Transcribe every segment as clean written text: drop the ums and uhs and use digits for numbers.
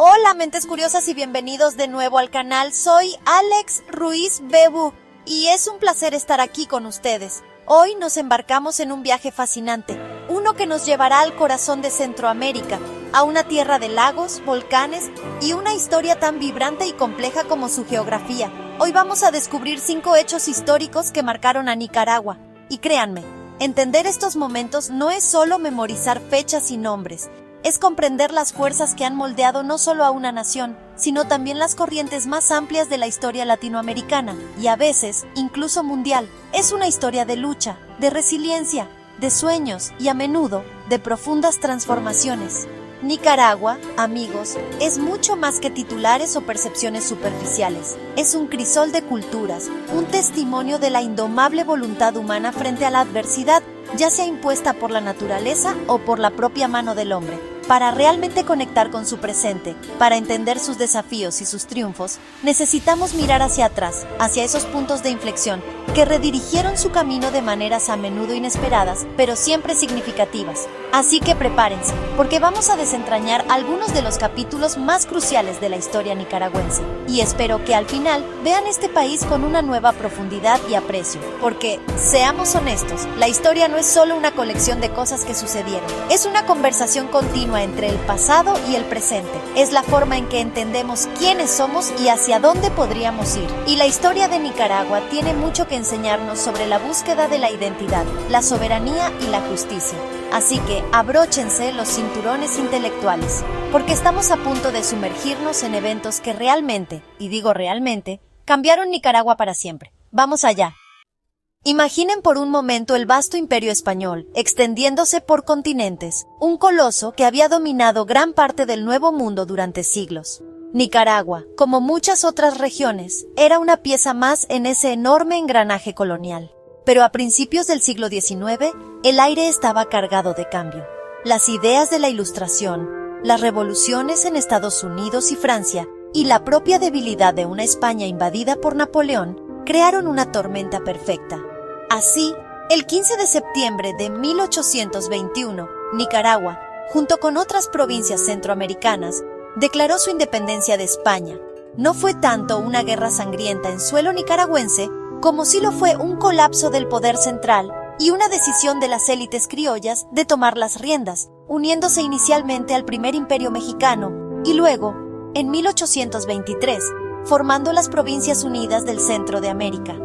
Hola, mentes curiosas, y bienvenidos de nuevo al canal. Soy Alex Ruiz Bebu y es un placer estar aquí con ustedes. Hoy nos embarcamos en un viaje fascinante, uno que nos llevará al corazón de Centroamérica, a una tierra de lagos, volcanes y una historia tan vibrante y compleja como su geografía. Hoy vamos a descubrir 5 hechos históricos que marcaron a Nicaragua. Y créanme, entender estos momentos no es solo memorizar fechas y nombres, es comprender las fuerzas que han moldeado no solo a una nación, sino también las corrientes más amplias de la historia latinoamericana, y a veces, incluso mundial. Es una historia de lucha, de resiliencia, de sueños y a menudo, de profundas transformaciones. Nicaragua, amigos, es mucho más que titulares o percepciones superficiales. Es un crisol de culturas, un testimonio de la indomable voluntad humana frente a la adversidad, ya sea impuesta por la naturaleza o por la propia mano del hombre. Para realmente conectar con su presente, para entender sus desafíos y sus triunfos, necesitamos mirar hacia atrás, hacia esos puntos de inflexión que redirigieron su camino de maneras a menudo inesperadas, pero siempre significativas. Así que prepárense, porque vamos a desentrañar algunos de los capítulos más cruciales de la historia nicaragüense. Y espero que al final vean este país con una nueva profundidad y aprecio, porque, seamos honestos, la historia no es solo una colección de cosas que sucedieron, es una conversación continua entre el pasado y el presente. Es la forma en que entendemos quiénes somos y hacia dónde podríamos ir. Y la historia de Nicaragua tiene mucho que enseñarnos sobre la búsqueda de la identidad, la soberanía y la justicia. Así que abróchense los cinturones intelectuales, porque estamos a punto de sumergirnos en eventos que realmente, y digo realmente, cambiaron Nicaragua para siempre. ¡Vamos allá! Imaginen por un momento el vasto imperio español, extendiéndose por continentes, un coloso que había dominado gran parte del Nuevo Mundo durante siglos. Nicaragua, como muchas otras regiones, era una pieza más en ese enorme engranaje colonial. Pero a principios del siglo XIX, el aire estaba cargado de cambio. Las ideas de la Ilustración, las revoluciones en Estados Unidos y Francia, y la propia debilidad de una España invadida por Napoleón, crearon una tormenta perfecta. Así, el 15 de septiembre de 1821, Nicaragua, junto con otras provincias centroamericanas, declaró su independencia de España. No fue tanto una guerra sangrienta en suelo nicaragüense, como sí lo fue un colapso del poder central y una decisión de las élites criollas de tomar las riendas, uniéndose inicialmente al primer imperio mexicano y luego, en 1823, formando las Provincias Unidas del Centro de América.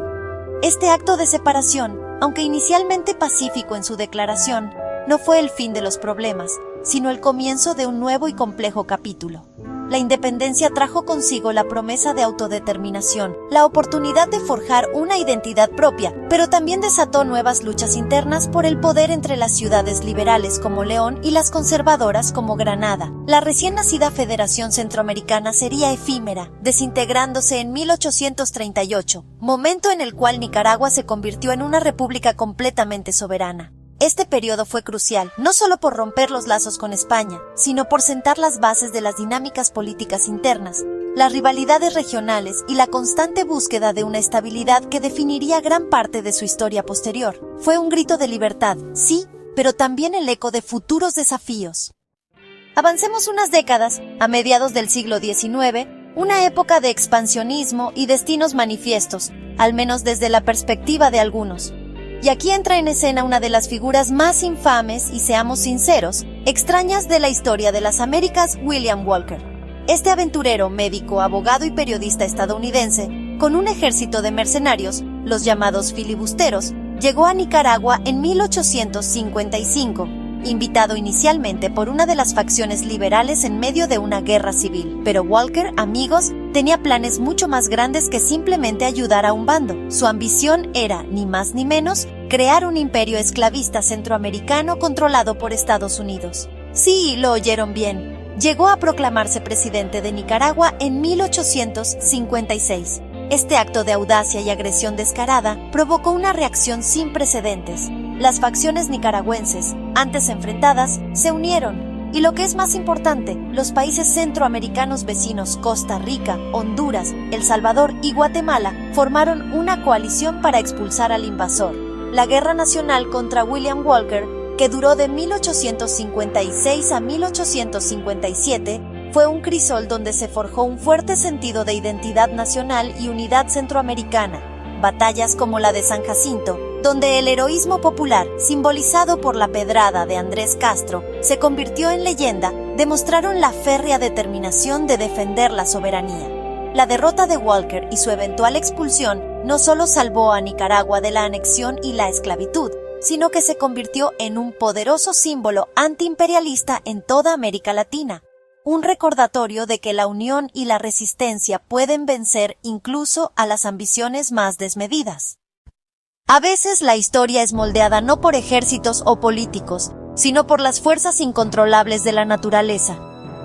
Este acto de separación, aunque inicialmente pacífico en su declaración, no fue el fin de los problemas, sino el comienzo de un nuevo y complejo capítulo. La independencia trajo consigo la promesa de autodeterminación, la oportunidad de forjar una identidad propia, pero también desató nuevas luchas internas por el poder entre las ciudades liberales como León y las conservadoras como Granada. La recién nacida Federación Centroamericana sería efímera, desintegrándose en 1838, momento en el cual Nicaragua se convirtió en una república completamente soberana. Este periodo fue crucial, no solo por romper los lazos con España, sino por sentar las bases de las dinámicas políticas internas, las rivalidades regionales y la constante búsqueda de una estabilidad que definiría gran parte de su historia posterior. Fue un grito de libertad, sí, pero también el eco de futuros desafíos. Avancemos unas décadas, a mediados del siglo XIX, una época de expansionismo y destinos manifiestos, al menos desde la perspectiva de algunos. Y aquí entra en escena una de las figuras más infames y, seamos sinceros, extrañas de la historia de las Américas, William Walker. Este aventurero, médico, abogado y periodista estadounidense, con un ejército de mercenarios, los llamados filibusteros, llegó a Nicaragua en 1855, invitado inicialmente por una de las facciones liberales en medio de una guerra civil. Pero Walker, amigos, tenía planes mucho más grandes que simplemente ayudar a un bando. Su ambición era, ni más ni menos, crear un imperio esclavista centroamericano controlado por Estados Unidos. Sí, lo oyeron bien. Llegó a proclamarse presidente de Nicaragua en 1856. Este acto de audacia y agresión descarada provocó una reacción sin precedentes. Las facciones nicaragüenses, antes enfrentadas, se unieron. Y lo que es más importante, los países centroamericanos vecinos Costa Rica, Honduras, El Salvador y Guatemala formaron una coalición para expulsar al invasor. La Guerra Nacional contra William Walker, que duró de 1856 a 1857, fue un crisol donde se forjó un fuerte sentido de identidad nacional y unidad centroamericana. Batallas como la de San Jacinto, donde el heroísmo popular, simbolizado por la pedrada de Andrés Castro, se convirtió en leyenda, demostraron la férrea determinación de defender la soberanía. La derrota de Walker y su eventual expulsión no solo salvó a Nicaragua de la anexión y la esclavitud, sino que se convirtió en un poderoso símbolo antiimperialista en toda América Latina. Un recordatorio de que la unión y la resistencia pueden vencer incluso a las ambiciones más desmedidas. A veces la historia es moldeada no por ejércitos o políticos, sino por las fuerzas incontrolables de la naturaleza.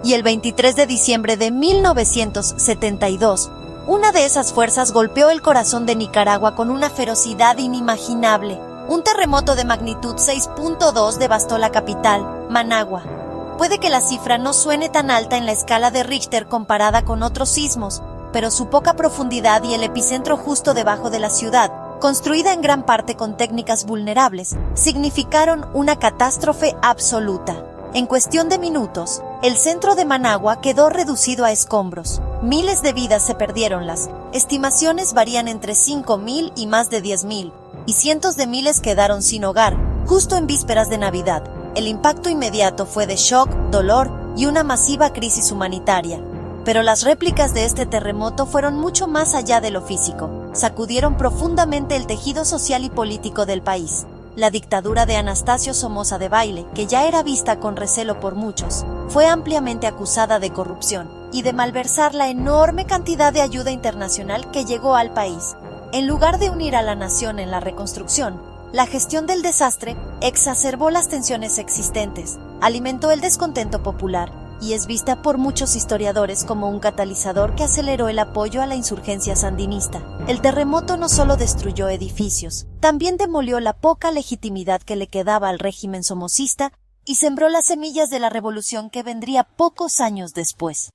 Y el 23 de diciembre de 1972, una de esas fuerzas golpeó el corazón de Nicaragua con una ferocidad inimaginable. Un terremoto de magnitud 6.2 devastó la capital, Managua. Puede que la cifra no suene tan alta en la escala de Richter comparada con otros sismos, pero su poca profundidad y el epicentro justo debajo de la ciudad, construida en gran parte con técnicas vulnerables, significaron una catástrofe absoluta. En cuestión de minutos, el centro de Managua quedó reducido a escombros. Miles de vidas se perdieron. Las estimaciones varían entre 5.000 y más de 10.000, y cientos de miles quedaron sin hogar, justo en vísperas de Navidad. El impacto inmediato fue de shock, dolor y una masiva crisis humanitaria. Pero las réplicas de este terremoto fueron mucho más allá de lo físico. Sacudieron profundamente el tejido social y político del país. La dictadura de Anastasio Somoza Debayle, que ya era vista con recelo por muchos, fue ampliamente acusada de corrupción y de malversar la enorme cantidad de ayuda internacional que llegó al país. En lugar de unir a la nación en la reconstrucción, la gestión del desastre exacerbó las tensiones existentes, alimentó el descontento popular y es vista por muchos historiadores como un catalizador que aceleró el apoyo a la insurgencia sandinista. El terremoto no solo destruyó edificios, también demolió la poca legitimidad que le quedaba al régimen somocista y sembró las semillas de la revolución que vendría pocos años después.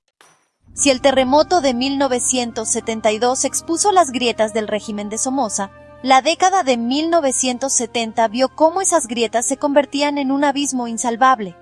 Si el terremoto de 1972 expuso las grietas del régimen de Somoza, la década de 1970 vio cómo esas grietas se convertían en un abismo insalvable.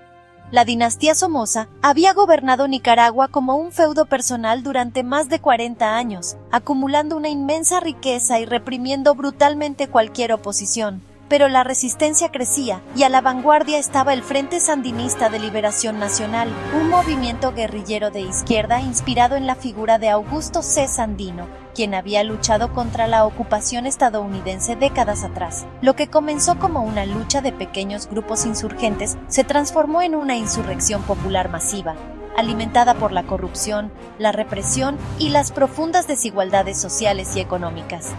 La dinastía Somoza había gobernado Nicaragua como un feudo personal durante más de 40 años, acumulando una inmensa riqueza y reprimiendo brutalmente cualquier oposición. Pero la resistencia crecía y a la vanguardia estaba el Frente Sandinista de Liberación Nacional, un movimiento guerrillero de izquierda inspirado en la figura de Augusto C. Sandino, quien había luchado contra la ocupación estadounidense décadas atrás. Lo que comenzó como una lucha de pequeños grupos insurgentes se transformó en una insurrección popular masiva, alimentada por la corrupción, la represión y las profundas desigualdades sociales y económicas.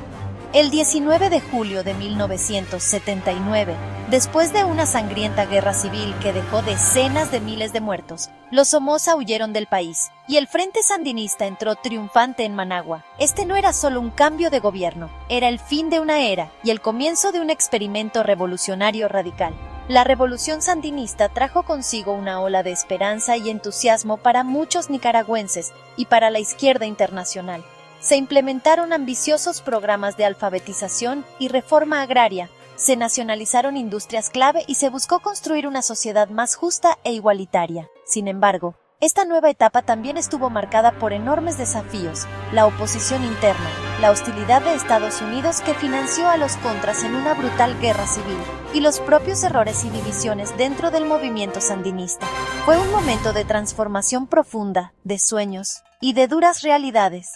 El 19 de julio de 1979, después de una sangrienta guerra civil que dejó decenas de miles de muertos, los Somoza huyeron del país y el Frente Sandinista entró triunfante en Managua. Este no era solo un cambio de gobierno, era el fin de una era y el comienzo de un experimento revolucionario radical. La revolución sandinista trajo consigo una ola de esperanza y entusiasmo para muchos nicaragüenses y para la izquierda internacional. Se implementaron ambiciosos programas de alfabetización y reforma agraria, se nacionalizaron industrias clave y se buscó construir una sociedad más justa e igualitaria. Sin embargo, esta nueva etapa también estuvo marcada por enormes desafíos: la oposición interna, la hostilidad de Estados Unidos que financió a los contras en una brutal guerra civil, y los propios errores y divisiones dentro del movimiento sandinista. Fue un momento de transformación profunda, de sueños y de duras realidades.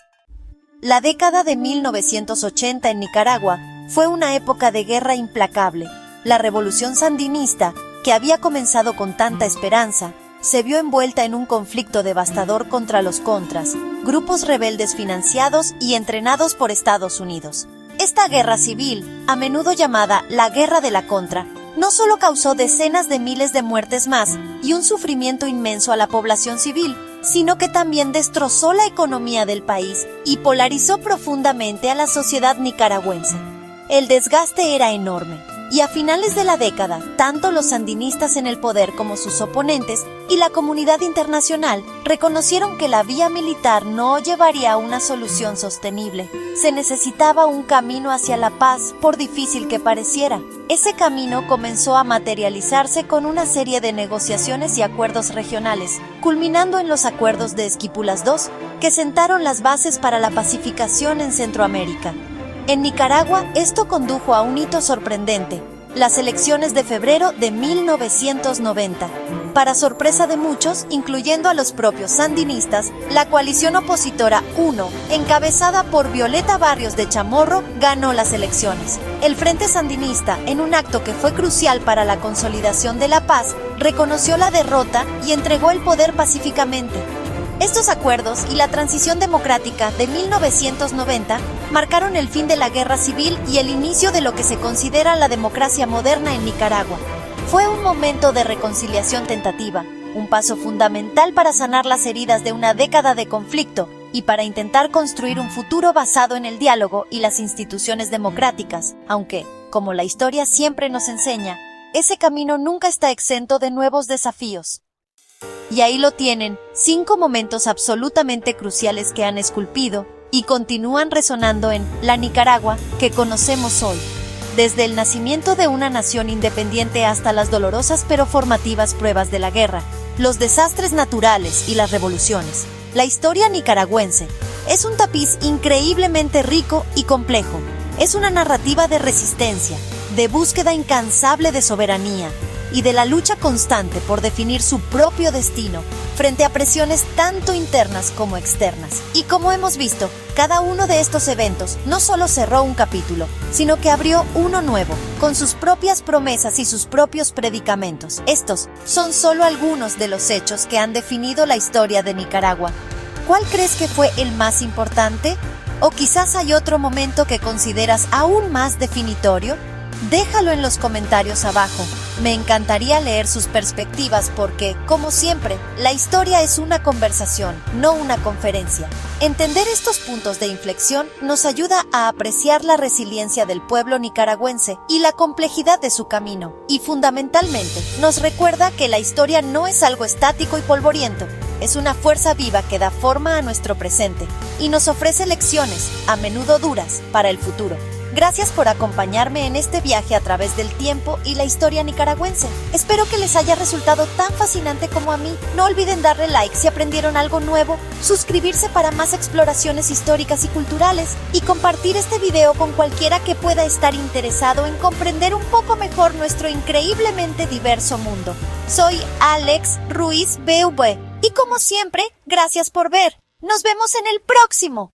La década de 1980 en Nicaragua fue una época de guerra implacable. La revolución sandinista, que había comenzado con tanta esperanza, se vio envuelta en un conflicto devastador contra los contras, grupos rebeldes financiados y entrenados por Estados Unidos. Esta guerra civil, a menudo llamada la Guerra de la Contra, no solo causó decenas de miles de muertes más y un sufrimiento inmenso a la población civil, sino que también destrozó la economía del país y polarizó profundamente a la sociedad nicaragüense. El desgaste era enorme, y a finales de la década, tanto los sandinistas en el poder como sus oponentes y la comunidad internacional reconocieron que la vía militar no llevaría a una solución sostenible. Se necesitaba un camino hacia la paz, por difícil que pareciera. Ese camino comenzó a materializarse con una serie de negociaciones y acuerdos regionales, culminando en los acuerdos de Esquipulas II, que sentaron las bases para la pacificación en Centroamérica. En Nicaragua, esto condujo a un hito sorprendente: las elecciones de febrero de 1990. Para sorpresa de muchos, incluyendo a los propios sandinistas, la coalición opositora UNO, encabezada por Violeta Barrios de Chamorro, ganó las elecciones. El Frente Sandinista, en un acto que fue crucial para la consolidación de la paz, reconoció la derrota y entregó el poder pacíficamente. Estos acuerdos y la transición democrática de 1990 marcaron el fin de la guerra civil y el inicio de lo que se considera la democracia moderna en Nicaragua. Fue un momento de reconciliación tentativa, un paso fundamental para sanar las heridas de una década de conflicto y para intentar construir un futuro basado en el diálogo y las instituciones democráticas, aunque, como la historia siempre nos enseña, ese camino nunca está exento de nuevos desafíos. Y ahí lo tienen, 5 momentos absolutamente cruciales que han esculpido y continúan resonando en la Nicaragua que conocemos hoy. Desde el nacimiento de una nación independiente hasta las dolorosas pero formativas pruebas de la guerra, los desastres naturales y las revoluciones, la historia nicaragüense es un tapiz increíblemente rico y complejo. Es una narrativa de resistencia, de búsqueda incansable de soberanía y de la lucha constante por definir su propio destino frente a presiones tanto internas como externas. Y como hemos visto, cada uno de estos eventos no solo cerró un capítulo, sino que abrió uno nuevo, con sus propias promesas y sus propios predicamentos. Estos son solo algunos de los hechos que han definido la historia de Nicaragua. ¿Cuál crees que fue el más importante? ¿O quizás hay otro momento que consideras aún más definitorio? Déjalo en los comentarios abajo. Me encantaría leer sus perspectivas porque, como siempre, la historia es una conversación, no una conferencia. Entender estos puntos de inflexión nos ayuda a apreciar la resiliencia del pueblo nicaragüense y la complejidad de su camino. Y fundamentalmente, nos recuerda que la historia no es algo estático y polvoriento. Es una fuerza viva que da forma a nuestro presente y nos ofrece lecciones, a menudo duras, para el futuro. Gracias por acompañarme en este viaje a través del tiempo y la historia nicaragüense. Espero que les haya resultado tan fascinante como a mí. No olviden darle like si aprendieron algo nuevo, suscribirse para más exploraciones históricas y culturales y compartir este video con cualquiera que pueda estar interesado en comprender un poco mejor nuestro increíblemente diverso mundo. Soy Alex Ruiz BV y como siempre, gracias por ver. Nos vemos en el próximo.